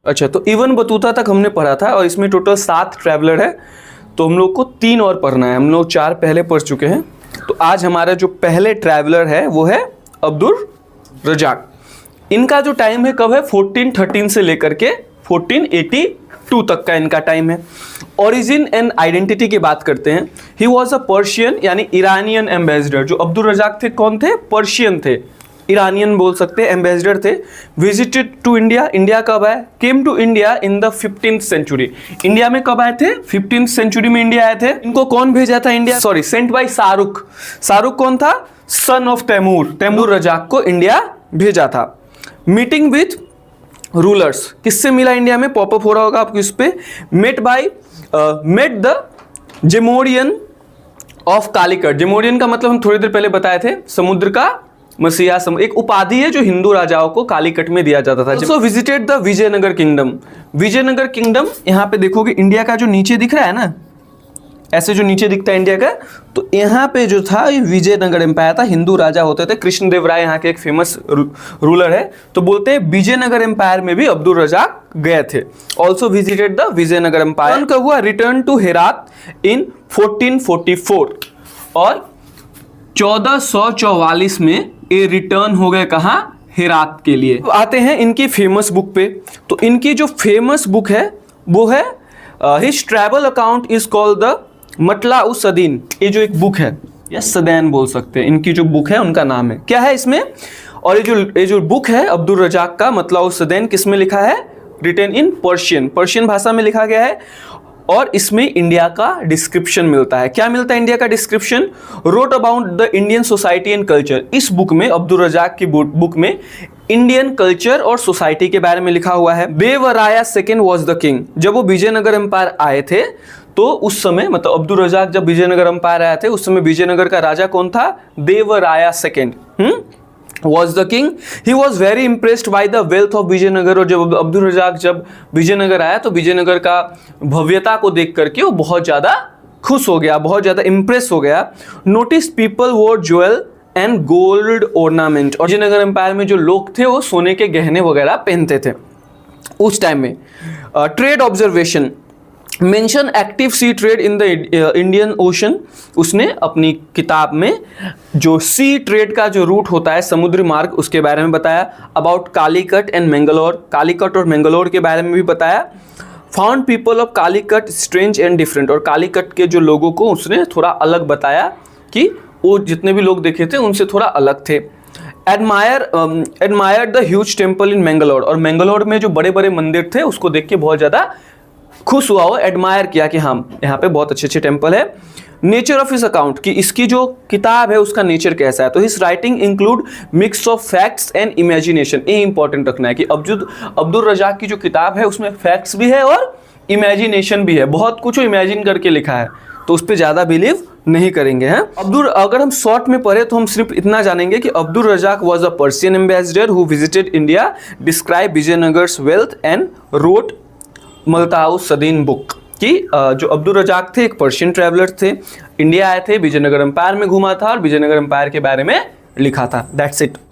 अच्छा, तो even Battuta तक हमने पढ़ा था और इसमें टोटल 7 ट्रैवलर है, तो हम लोग को 3 और पढ़ना है। हम लोग 4 पहले पढ़ चुके हैं। तो आज हमारा जो पहले ट्रैवलर है वो है अब्दुल रजाक। इनका जो टाइम है कब है, 1413 से लेकर के 1482 तक का इनका टाइम है। ओरिजिन एंड आइडेंटिटी की बात करते हैं। ही वॉज अ पर्शियन यानी ईरानियन एम्बेसडर। जो अब्दुल रजाक थे कौन थे, पर्शियन थे, ईरानियन बोल सकते हैं, एम्बेसडर थे। विजिटेड टू इंडिया, इंडिया कब आए, came to India in the 15th century. India में कब आए थे, 15th सेंचुरी में इंडिया आए थे। इनको कौन भेजा था India, sorry sent by Shahrukh. Shahrukh कौन था, सन ऑफ तैमूर। तैमूर रजाक को इंडिया भेजा था। मीटिंग विथ रूलर्स, किससे मिला इंडिया में, पॉपअप हो रहा होगा आपको इस पे। Met the Zamorin of Calicut. Zamorin का मतलब हम थोड़ी देर पहले बताए थे, समुद्र का मसीहा, एक उपाधि है जो हिंदू राजाओं को कालीकट में दिया जाता था। So visited the Vijayanagara kingdom. Vijayanagara kingdom, यहाँ पे देखोगे इंडिया का जो नीचे दिख रहा है ना, ऐसे जो नीचे दिखता है इंडिया का, तो यहाँ पे जो था ये विजयनगर एम्पायर था। हिंदू राजा होते थे। कृष्णदेवराय यहाँ के एक फेमस रूलर है। तो बोलते हैं विजयनगर एम्पायर में भी अब्दुल रजाक गए थे। Also visited the Vijayanagara empire. उनका हुआ रिटर्न टू हेरात इन 1444 और 1444 में ये रिटर्न हो गए कहाँ, हेरात के लिए। तो आते हैं इनकी फेमस बुक पे। तो इनकी जो फेमस बुक है वो है his travel account is called the Matla-us-Sadain. ये जो एक बुक है या सदैन बोल सकते हैं, इनकी जो बुक है उनका नाम है क्या है इसमें। और ये जो बुक है अब्दुल रजाक का मतला-उस-सदैन, किस में लिखा है, रिटन इन पर्शियन भाषा में लिखा गया है। और इसमें इंडिया का डिस्क्रिप्शन मिलता है। क्या मिलता है इंडिया का description, wrote about the Indian society and culture. इस बुक में, अब्दुल रजाक की बुक में इंडियन कल्चर और सोसाइटी के बारे में लिखा हुआ है। देवराया सेकेंड वॉज द किंग। जब वो विजयनगर एम्पायर आए थे तो उस समय, मतलब अब्दुल रजाक जब विजयनगर एम्पायर आए थे उस समय विजयनगर का राजा कौन था, देवराया second was the king. He was very impressed by the wealth of Vijayanagara. और जब अब्दुल रजाक जब विजयनगर आया तो विजयनगर का भव्यता को देख करके वो बहुत ज़्यादा खुश हो गया, बहुत ज़्यादा इम्प्रेस हो गया। नोटिस पीपल वोर ज्वेल एंड गोल्ड ऑर्नामेंट। और विजयनगर एम्पायर में जो लोग थे वो सोने के गहने वगैरह पहनते थे उस टाइम में। Trade observation, mention active sea trade in the Indian Ocean. उसने अपनी किताब में जो सी ट्रेड का जो रूट होता है, समुद्री मार्ग, उसके बारे में बताया। अबाउट कालीकट एंड मैंगलोर, कालीकट और मैंगलोर के बारे में भी बताया। Found people of Calicut strange and different. और कालीकट के जो लोगों को उसने थोड़ा अलग बताया कि वो जितने भी लोग देखे थे उनसे थोड़ा अलग थे। Admire the huge temple in Mangalore. और मैंगलोर में जो बड़े बड़े मंदिर थे उसको देख के बहुत ज़्यादा खुश हुआ, वो एडमायर किया कि हाँ यहाँ पे बहुत अच्छे अच्छे टेम्पल है। नेचर ऑफ हिस अकाउंट, कि इसकी जो किताब है उसका नेचर कैसा है। तो his writing include mix of facts and imagination. ये इंपॉर्टेंट रखना है कि अब्दुल रजाक की जो किताब है उसमें फैक्ट्स भी है और इमेजिनेशन भी है। बहुत कुछ इमेजिन करके लिखा है, तो उस पर ज़्यादा बिलीव नहीं करेंगे हैं। अगर हम शॉर्ट में पढ़े तो हम सिर्फ इतना जानेंगे कि Abdul Razzaq was a Persian ambassador who visited India, describe Vijayanagara's wealth and wrote Matla-us-Sadain book. कि जो अब्दुल रजाक थे एक पर्शियन ट्रैवलर थे, इंडिया आए थे, विजयनगर एम्पायर में घूमा था और विजयनगर एम्पायर के बारे में लिखा था। That's it.